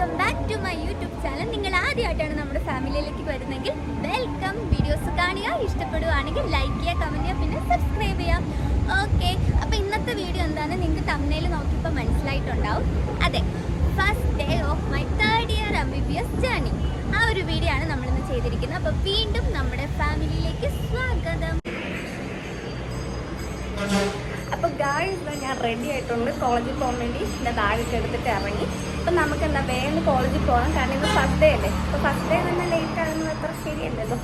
Welcome back to my YouTube channel. നിങ്ങൾ ആദ്യമായിട്ടാണ് നമ്മുടെ ഫാമിലിയിലേക്ക് വരുന്നെങ്കിൽ വെൽക്കം. വീഡിയോസ് കാണുക, ഇഷ്ടപ്പെടുകയാണെങ്കിൽ ലൈക്ക് ചെയ്യുക, കമൻറ്റ് ചെയ്യുക, പിന്നെ സബ്സ്ക്രൈബ് ചെയ്യാം. ഓക്കെ, അപ്പോൾ ഇന്നത്തെ വീഡിയോ എന്താണെന്ന് നിങ്ങൾക്ക് തംബ്നെയിൽ നോക്കിയപ്പോൾ മനസ്സിലായിട്ടുണ്ടാവും. അതെ, first day of my 3rd year MBBS journey. ആ ഒരു വീഡിയോ ആണ് നമ്മളിന്ന് ചെയ്തിരിക്കുന്നത്. അപ്പോൾ വീണ്ടും നമ്മുടെ ഫാമിലിയിലേക്ക് സ്വാഗതം. അപ്പോൾ ഗായ്സ്, ഞാൻ റെഡി ആയിട്ടുണ്ട് കോളേജിൽ പോകാൻ വേണ്ടി. എൻ്റെ ബാഗൊക്കെ എടുത്തിട്ട് ഇറങ്ങി. അപ്പം നമുക്ക് എന്താ വേഗം കോളേജിൽ പോകാം, കാരണം ഇത് ഫസ്റ്റ് ഡേ അല്ലേ. അപ്പോൾ ഫസ്റ്റ് ഡേ തന്നെ ലേറ്റ് ആകുന്നത് അത്ര ശരിയല്ലല്ലോ.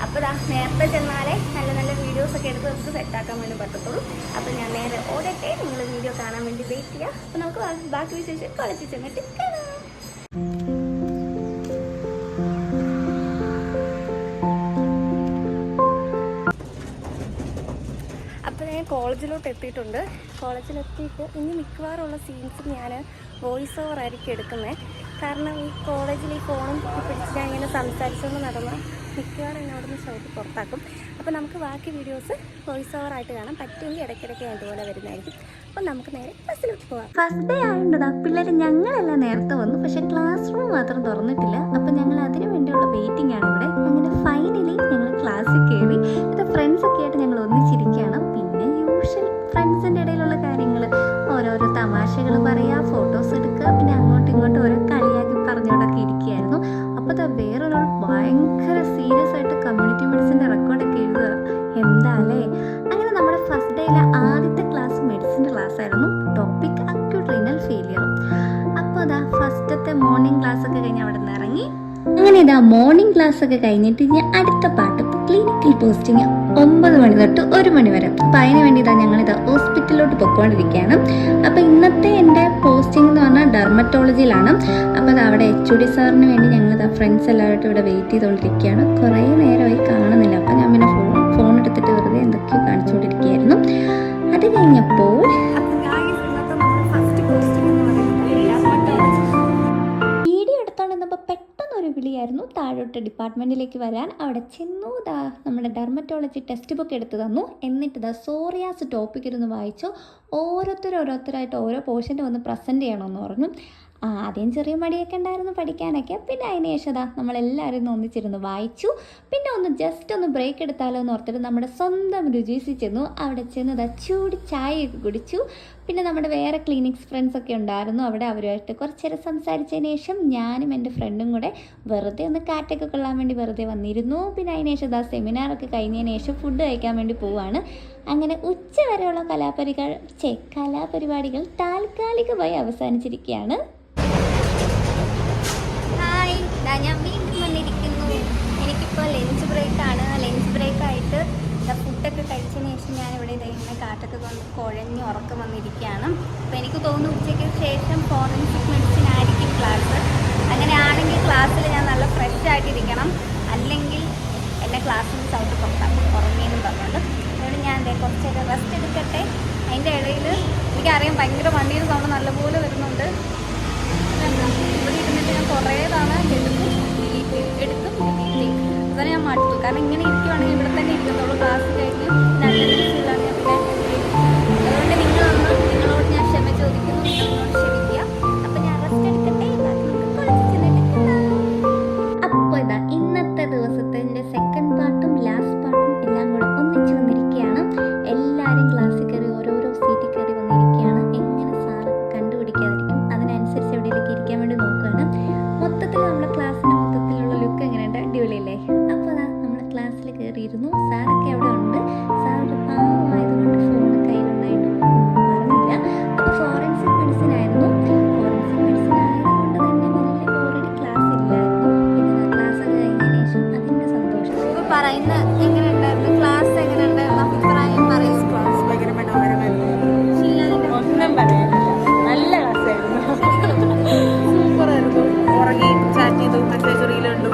അപ്പോൾ നേരത്തെ ചെന്നാലേ നല്ല നല്ല വീഡിയോസൊക്കെ എടുത്ത് നമുക്ക് സെറ്റാക്കാൻ വേണ്ടി പറ്റത്തുള്ളൂ. അപ്പോൾ ഞാൻ നേരെ ഓടട്ടെ, നിങ്ങൾ വീഡിയോ കാണാൻ വേണ്ടി വെയിറ്റ് ചെയ്യുക. അപ്പോൾ നമുക്ക് ബാക്കി വിശേഷം കോളേജിൽ ചെന്നിട്ട് കാണാം. കോളേജിലോട്ട് എത്തിയിട്ടുണ്ട്. കോളേജിലെത്തിയിട്ട് ഇനി മിക്കവാറുള്ള സീൻസ് ഞാൻ വോയിസ് ഓവർ ആയിരിക്കും എടുക്കുന്നത്. കാരണം ഈ കോളേജിൽ ഈ ഫോണും പിടിച്ച് ഞാൻ ഇങ്ങനെ സംസാരിച്ചുകൊണ്ട് നടന്ന് മിക്കവാറും എന്നോട് നിന്ന് ഷൗട്ട് പുറത്താക്കും. അപ്പോൾ നമുക്ക് ബാക്കി വീഡിയോസ് വോയിസ് ഓവർ ആയിട്ട് കാണാം. പറ്റുമെങ്കിൽ ഇടയ്ക്കിടയ്ക്ക് അതുപോലെ വരുന്നതായിരിക്കും. അപ്പോൾ നമുക്ക് നേരെ ബസ്സിലോട്ട് പോകാം. ഫസ്റ്റ് ഡേ ആയതുകൊണ്ടാ പിള്ളേർ ഞങ്ങളെല്ലാം നേരത്തെ വന്നു, പക്ഷേ ക്ലാസ് റൂം മാത്രം തുറന്നിട്ടില്ല. അപ്പോൾ ഞങ്ങൾ അതിനു വേണ്ടിയുള്ള വെയിറ്റിംഗ് ആണ് ഇവിടെ. അങ്ങനെ ഫൈനലി ഞങ്ങൾ ക്ലാസ്സിൽ കയറി. ഇത് ഫ്രണ്ട്സൊക്കെ ആയിട്ട് ഞങ്ങൾ ഒന്നിച്ചിരിക്കുകയാണ്. ഫ്രണ്ട്സിൻ്റെ ഇടയിലുള്ള കാര്യങ്ങൾ, ഓരോരോ തമാശകൾ പറയുക, ഫോട്ടോസ് എടുക്കുക, പിന്നെ അങ്ങോട്ടും ഇങ്ങോട്ടും ഓരോ കളിയാക്കി പറഞ്ഞുകൊണ്ടൊക്കെ ഇരിക്കുകയായിരുന്നു. അപ്പോൾ വേറൊരാൾ ഭയങ്കര സീരിയസ് ആയിട്ട് കമ്മ്യൂണിറ്റി മെഡിസിൻ്റെ റെക്കോർഡൊക്കെ എഴുതുക. എന്താ അല്ലേ? അങ്ങനെ നമ്മുടെ ഫസ്റ്റ് ഡേയിലെ ആദ്യത്തെ ക്ലാസ് മെഡിസിൻ്റെ ക്ലാസ് ആയിരുന്നു. Topic acute renal failure. അപ്പോൾ ഫസ്റ്റത്തെ മോർണിംഗ് ക്ലാസ് ഒക്കെ കഴിഞ്ഞ് അവിടെ നിന്ന് ഇറങ്ങി. അങ്ങനെ മോർണിംഗ് ക്ലാസ് ഒക്കെ കഴിഞ്ഞിട്ട് ഞാൻ അടുത്ത പാട്ട് ക്ലിനിക്കൽ പോസ്റ്റിങ് 9 മണി തൊട്ട് 1 മണി വരെ. അപ്പം അതിന് വേണ്ടി ഞങ്ങളിത് ഹോസ്പിറ്റലിലോട്ട് പൊയ്ക്കൊണ്ടിരിക്കുകയാണ്. അപ്പോൾ ഇന്നത്തെ എൻ്റെ പോസ്റ്റിംഗ് എന്ന് പറഞ്ഞാൽ ഡെർമറ്റോളജിയിലാണ്. അപ്പോൾ അവിടെ HOD സാറിന് വേണ്ടി ഞങ്ങളിത് ഫ്രണ്ട്സ് എല്ലാവരും ഇവിടെ വെയിറ്റ് ചെയ്തുകൊണ്ടിരിക്കുകയാണ്. കുറേ നേരമായി കാണുന്നില്ല. അപ്പോൾ ഞാൻ പിന്നെ ഫോൺ എടുത്തിട്ട് വെറുതെ എന്തൊക്കെയോ കാണിച്ചുകൊണ്ടിരിക്കുകയായിരുന്നു. അത് കഴിഞ്ഞപ്പോൾ വിളിയായിരുന്നു താഴോട്ട് ഡിപ്പാർട്ട്മെൻറ്റിലേക്ക് വരാൻ. അവിടെ ചെന്നു. നമ്മുടെ ഡെർമറ്റോളജി ടെക്സ്റ്റ് ബുക്ക് എടുത്ത് തന്നു. എന്നിട്ട് സോറിയാസ് ടോപ്പിക് ഇരുന്ന് വായിച്ചു. ഓരോരുത്തരായിട്ട് ഓരോ പോർഷൻ്റെ വന്ന് പ്രസൻറ്റ് ചെയ്യണമെന്ന് പറഞ്ഞു. ആദ്യം ചെറിയ മടിയൊക്കെ ഉണ്ടായിരുന്നു പഠിക്കാനൊക്കെ. പിന്നെ അതിന് ശേഷം നമ്മളെല്ലാവരും ഒന്നിച്ചിരുന്ന് വായിച്ചു. പിന്നെ ജസ്റ്റ് ഒന്ന് ബ്രേക്ക് എടുത്താലോ എന്ന് ഓർത്തിട്ട് നമ്മുടെ സ്വന്തം രുചിയിൽ ചെന്നു. അവിടെ ചെന്ന് ചൂട് ചായയൊക്കെ കുടിച്ചു. പിന്നെ നമ്മുടെ വേറെ ക്ലിനിക്സ് ഫ്രണ്ട്സൊക്കെ ഉണ്ടായിരുന്നു. അവിടെ അവരുമായിട്ട് കുറച്ച് നേരം സംസാരിച്ചതിന് ശേഷം ഞാനും എൻ്റെ ഫ്രണ്ടും കൂടെ വെറുതെ ഒന്ന് കാറ്റൊക്കെ കൊള്ളാൻ വേണ്ടി വെറുതെ വന്നിരുന്നു. പിന്നെ അതിന് ശേഷം സെമിനാറൊക്കെ കഴിഞ്ഞതിന് ശേഷം ഫുഡ് കഴിക്കാൻ വേണ്ടി പോവുകയാണ്. അങ്ങനെ ഉച്ച വരെയുള്ള കലാപരിപാടികൾ താൽക്കാലികമായി അവസാനിച്ചിരിക്കുകയാണ്. ഞാൻ വീണ്ടും വന്നിരിക്കുന്നു. എനിക്കിപ്പോൾ ലഞ്ച് ബ്രേക്കാണ്. ലഞ്ച് ബ്രേക്കായിട്ട് ഫുഡൊക്കെ കഴിച്ചതിന് ശേഷം ഞാനിവിടെ ഇങ്ങനെ കാറ്റൊക്കെ കൊണ്ട് കുഴഞ്ഞ് ഉറക്കം വന്നിരിക്കുകയാണ്. അപ്പോൾ എനിക്ക് തോന്നുന്നു ഉച്ചയ്ക്ക് ശേഷം ഫോറൻസിക് മെഡിസിൻ ആയിരിക്കും ക്ലാസ്. അങ്ങനെയാണെങ്കിൽ ക്ലാസ്സിൽ ഞാൻ നല്ല ഫ്രഷ് ആയിട്ടിരിക്കണം, അല്ലെങ്കിൽ എൻ്റെ ക്ലാസ്സിൽ നിന്ന് സൗണ്ട് പുറത്താക്കും ഉറങ്ങിയെന്ന് പറഞ്ഞുകൊണ്ട്. അതുകൊണ്ട് ഞാൻ കുറച്ച് നേരം റെസ്റ്റ് എടുക്കട്ടെ. അതിൻ്റെ ഇടയിൽ എനിക്കറിയാം ഭയങ്കര വണ്ടിയുടെ സൗണ്ട് നല്ലപോലെ വരുന്നുണ്ട്. ഇവിടെ ഇരുന്നിട്ട് ഞാൻ കുറേ തവണ എടുത്തും അതുപോലെ ഞാൻ മടുത്തു. കാരണം ഇങ്ങനെ ഇരിക്കുവാണെങ്കിൽ ഇവിടെ തന്നെ ഇരിക്കത്തുള്ളൂ. ക്ലാസ് കഴിഞ്ഞ് നല്ല രീതിയിലാണ് ഞാൻ അതുകൊണ്ട് നിങ്ങളോട് ഞാൻ ക്ഷമ ചോദിക്കുന്നു, നിങ്ങളോട് ക്ഷമിക്കുക. അപ്പം ഞാൻ റെസ്റ്റ് എടുക്കട്ടെ. അപ്പോൾ ഇന്നത്തെ ദിവസത്തെ എൻ്റെ സെക്കൻഡ് പാർട്ടും ലാസ്റ്റ് പാർട്ടും എല്ലാം കൂടെ ഒന്നിച്ച് വന്നിരിക്കുകയാണ്. എല്ലാവരും ക്ലാസ്സിൽ കയറി ഓരോരോ സീറ്റിൽ കയറി വന്നിരിക്കുകയാണ്. എങ്ങനെ സാറ് കണ്ടുപിടിക്കാതിരിക്കും? അതിനനുസരിച്ച് എവിടെയൊക്കെ ഇരിക്കാൻ വേണ്ടി നോക്കുകയാണ്. മൊത്തത്തിൽ നമ്മുടെ ക്ലാസ്സിൻ്റെ മൊത്തത്തിലുള്ള ലുക്ക് എങ്ങനെയുണ്ട്? അടിപൊളിയല്ലേ? അപ്പോൾ നമ്മുടെ ക്ലാസ്സിൽ കയറിയിരുന്നു. സാറൊക്കെ അവിടെ ഉണ്ട്. സാറൊരു പാവമായതുകൊണ്ട് ഫോൺ കയ്യിലുണ്ടായിട്ടും പറഞ്ഞില്ല. അപ്പോൾ ഫോറൻസിക് മെഡിസിൻ ആയിരുന്നു. ഫോറൻസിക് മെഡിസിൻ ആയതുകൊണ്ട് തന്നെ വലിയ ഓൾറെഡി ക്ലാസ് ഇല്ലായിരുന്നു. പിന്നെ ക്ലാസ്സൊക്കെ കഴിഞ്ഞതിന് ശേഷം അതിൻ്റെ സന്തോഷം പറയുന്ന എങ്ങനെയുണ്ടായിരുന്നു? ക്ലാസ് എങ്ങനെയുണ്ടായിരുന്നു? അഭിപ്രായം പറയും. ക്ലാസ് ഭയങ്കര മനോഹരമായിരുന്നു. ഒന്നും പറയാനില്ല, നല്ല ക്ലാസ്സായിരുന്നു. സൂപ്പറായിരുന്നു. ഉറങ്ങി ചാറ്റ് ചെയ്തു, മെസ്സേജ് റീലുണ്ടു.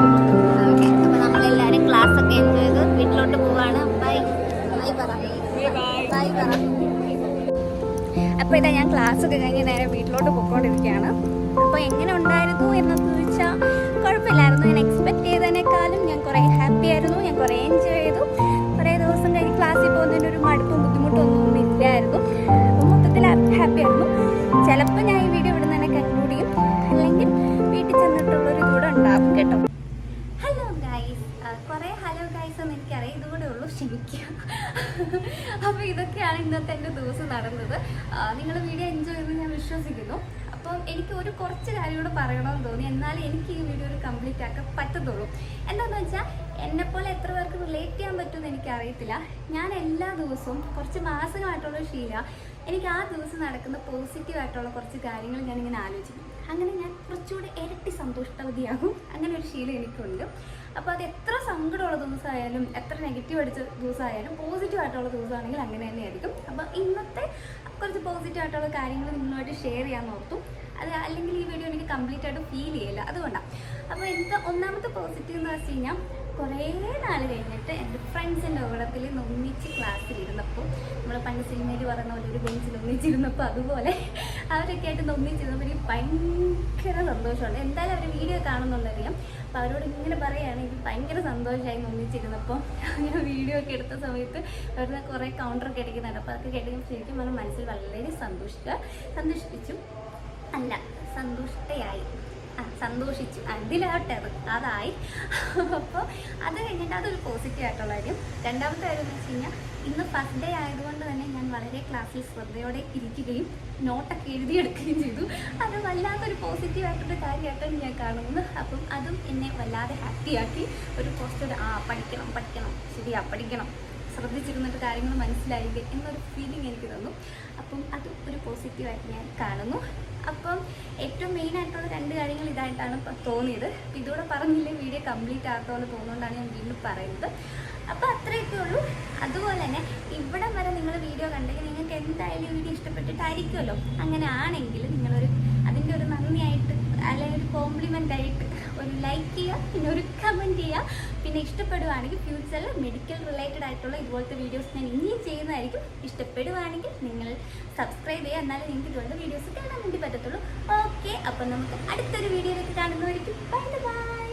ഓക്കെ, അപ്പോൾ നമ്മളെല്ലാവരും ക്ലാസ്സൊക്കെ എൻജോയ് ചെയ്തു വീട്ടിലോട്ട് പോവാണ്. ബൈ ബൈ പറ. അപ്പോൾ ഞാൻ ക്ലാസ്സൊക്കെ കഴിഞ്ഞ് നേരെ വീട്ടിലോട്ട് പോയിക്കൊണ്ടിരിക്കുകയാണ്. അപ്പോൾ എങ്ങനെ ഉണ്ടായിരുന്നു എന്നൊക്കെ ചോദിച്ചാൽ കുഴപ്പമില്ലായിരുന്നു. ഞാൻ എക്സ്പെക്ട് ചെയ്തതിനേക്കാളും ഞാൻ കുറേ ഹാപ്പി ആയിരുന്നു. ഞാൻ കുറേ എൻജോയ് ചെയ്തു. കുറേ ദിവസം കഴിഞ്ഞ് ക്ലാസ്സിൽ പോകുന്നതിൻ്റെ ഒരു മടുപ്പും ബുദ്ധിമുട്ടൊന്നും ഇല്ലായിരുന്നു. അപ്പോൾ മൊത്തത്തിൽ ഹാപ്പി ആയിരുന്നു. ചിലപ്പോൾ ഞാൻ ഈ വീഡിയോ ഇവിടെ നിന്ന് തന്നെ കൺക്ലൂഡ് ചെയ്യും, അല്ലെങ്കിൽ വീട്ടിൽ പറയാനായിട്ടുള്ളൊരു ഇതുകൂടെ ഉണ്ടാവും കേട്ടോ. ഹലോ ഗൈസ്, കുറേ ഹലോ ഗൈസ് എന്ന് എനിക്കറിയാം, ഇതുകൂടെ ഉള്ളൂ, ക്ഷമിക്കുക. അപ്പോൾ ഇതൊക്കെയാണ് ഇന്നത്തെ എൻ്റെ ദിവസം നടന്നത്. നിങ്ങൾ വീഡിയോ എൻജോയ് ചെയ്യുമെന്ന് ഞാൻ വിശ്വസിക്കുന്നു. അപ്പം എനിക്ക് കുറച്ച് കാര്യം കൂടെ പറയണമെന്ന് തോന്നി, എന്നാലും എനിക്ക് ഈ വീഡിയോ ഒരു കംപ്ലീറ്റ് ആക്കാൻ പറ്റത്തുള്ളൂ. എന്താണെന്ന് വെച്ചാൽ എന്നെപ്പോലെ എത്ര പേർക്ക് റിലേറ്റ് ചെയ്യാൻ പറ്റുമെന്ന് എനിക്കറിയത്തില്ല. ഞാൻ എല്ലാ ദിവസവും കുറച്ച് മാസങ്ങളായിട്ടുള്ള ശീല, എനിക്ക് ആ ദിവസം നടക്കുന്ന പോസിറ്റീവായിട്ടുള്ള കുറച്ച് കാര്യങ്ങൾ ഞാനിങ്ങനെ ആലോചിക്കും. അങ്ങനെ ഞാൻ കുറച്ചുകൂടി ഇരട്ടി സന്തുഷ്ടവതിയാകും. അങ്ങനെ ഒരു ശീലം എനിക്കുണ്ട്. അപ്പോൾ അത് എത്ര സങ്കടമുള്ള ദിവസമായാലും എത്ര നെഗറ്റീവ് അടിച്ച ദിവസമായാലും പോസിറ്റീവായിട്ടുള്ള ദിവസമാണെങ്കിൽ അങ്ങനെ തന്നെയായിരിക്കും. അപ്പോൾ ഇന്നത്തെ കുറച്ച് പോസിറ്റീവായിട്ടുള്ള കാര്യങ്ങൾ നിങ്ങളുമായിട്ട് ഷെയർ ചെയ്യാൻ ഓർത്തു. അത് അല്ലെങ്കിൽ ഈ വീഡിയോ എനിക്ക് കംപ്ലീറ്റ് ആയിട്ട് ഫീൽ ചെയ്യില്ല, അതുകൊണ്ടാണ്. അപ്പോൾ എനിക്ക് ഒന്നാമത്തെ പോസിറ്റീവ് എന്ന് വെച്ച് കഴിഞ്ഞാൽ കുറേ നാൾ കഴിഞ്ഞിട്ട് എൻ്റെ ഫ്രണ്ട്സിൻ്റെ കൂടത്തിൽ ഒന്നിച്ച് ക്ലാസ്സിലിരുന്നപ്പോൾ, നമ്മൾ പണ്ട് സിനിമയിൽ പറയുന്ന പോലെ ഒരു ബെഞ്ചിൽ ഒന്നിച്ചിരുന്നപ്പോൾ അതുപോലെ അവരൊക്കെ ആയിട്ട് ഒന്നിച്ചിരുന്നപ്പോൾ എനിക്ക് ഭയങ്കര സന്തോഷമുണ്ട്. എന്തായാലും അവർ വീഡിയോ കാണുന്നുണ്ടറിയാം. അപ്പോൾ അവരോട് ഇങ്ങനെ പറയുകയാണ്, എനിക്ക് ഭയങ്കര സന്തോഷമായി ഒന്നിച്ചിരുന്നപ്പോൾ. ഞാൻ വീഡിയോ ഒക്കെ എടുത്ത സമയത്ത് അവരുടെ കുറേ കൗണ്ടറൊക്കെ അടിക്കുന്നുണ്ട്. അപ്പോൾ അതൊക്കെ കേട്ടപ്പോൾ ശരിക്കും നമ്മുടെ മനസ്സിൽ വളരെ സന്തോഷിപ്പിച്ചു, അല്ല സന്തുഷ്ടയായി, സന്തോഷിച്ചു, അതിലാവട്ടെ അതായി. അപ്പോൾ അത് കഴിഞ്ഞിട്ട് അതൊരു പോസിറ്റീവായിട്ടുള്ള കാര്യം. രണ്ടാമത്തെ കാര്യം എന്ന് വെച്ച് കഴിഞ്ഞാൽ ഇന്ന് ഫസ്റ്റ് ഡേ ആയതുകൊണ്ട് തന്നെ ഞാൻ വളരെ ക്ലാസ്സിൽ ശ്രദ്ധയോടെ ഇരിക്കുകയും നോട്ടൊക്കെ എഴുതിയെടുക്കുകയും ചെയ്തു. അത് വല്ലാത്തൊരു പോസിറ്റീവായിട്ടൊരു കാര്യമായിട്ടാണ് ഞാൻ കാണുന്നത്. അപ്പം അതും എന്നെ വല്ലാതെ ഹാപ്പിയാക്കി. ഒരു പോസിറ്റീവ് പഠിക്കണം, ശരിയാ പഠിക്കണം, ശ്രദ്ധിച്ചിരുന്നിട്ട് കാര്യങ്ങൾ മനസ്സിലായില്ലേ എന്നൊരു ഫീലിംഗ് എനിക്ക് തന്നു. അപ്പം അതും ഒരു പോസിറ്റീവായിട്ട് ഞാൻ കാണുന്നു. അപ്പം ഏറ്റവും മെയിനായിട്ടുള്ള 2 കാര്യങ്ങൾ ഇതായിട്ടാണ് തോന്നിയത്. അപ്പം ഇതോടെ പറഞ്ഞില്ലേ വീഡിയോ കംപ്ലീറ്റ് ആകാത്തപോലെ തോന്നുകൊണ്ടാണ് ഞാൻ വീണ്ടും പറയുന്നത്. അപ്പോൾ അത്രയൊക്കെ ഉള്ളൂ. അതുപോലെ തന്നെ ഇവിടം വരെ നിങ്ങൾ വീഡിയോ കണ്ടെങ്കിൽ നിങ്ങൾക്ക് എന്തായാലും വീഡിയോ ഇഷ്ടപ്പെട്ടിട്ടായിരിക്കുമല്ലോ. അങ്ങനെ ആണെങ്കിൽ നിങ്ങളൊരു അതിൻ്റെ ഒരു നന്ദിയായിട്ട് അല്ലെങ്കിൽ ഒരു കോംപ്ലിമെൻ്റ് ആയിട്ട് ഒരു ലൈക്ക് ചെയ്യുക, പിന്നെ ഒരു കമൻറ്റ് ചെയ്യുക. പിന്നെ ഇഷ്ടപ്പെടുവാണെങ്കിൽ ഫ്യൂച്ചറിൽ മെഡിക്കൽ റിലേറ്റഡ് ആയിട്ടുള്ള ഇതുപോലത്തെ വീഡിയോസ് ഞാൻ ഇനിയും ചെയ്യുന്നതായിരിക്കും. ഇഷ്ടപ്പെടുവാണെങ്കിൽ നിങ്ങൾ സബ്സ്ക്രൈബ് ചെയ്യുക, എന്നാലും നിങ്ങൾക്ക് ഇതുപോലത്തെ വീഡിയോസ് കാണാൻ വേണ്ടി പറ്റത്തുള്ളൂ. ഓക്കെ, അപ്പം നമുക്ക് അടുത്തൊരു വീഡിയോയിലേക്ക് കാണുന്നതായിരിക്കും. Bye bye.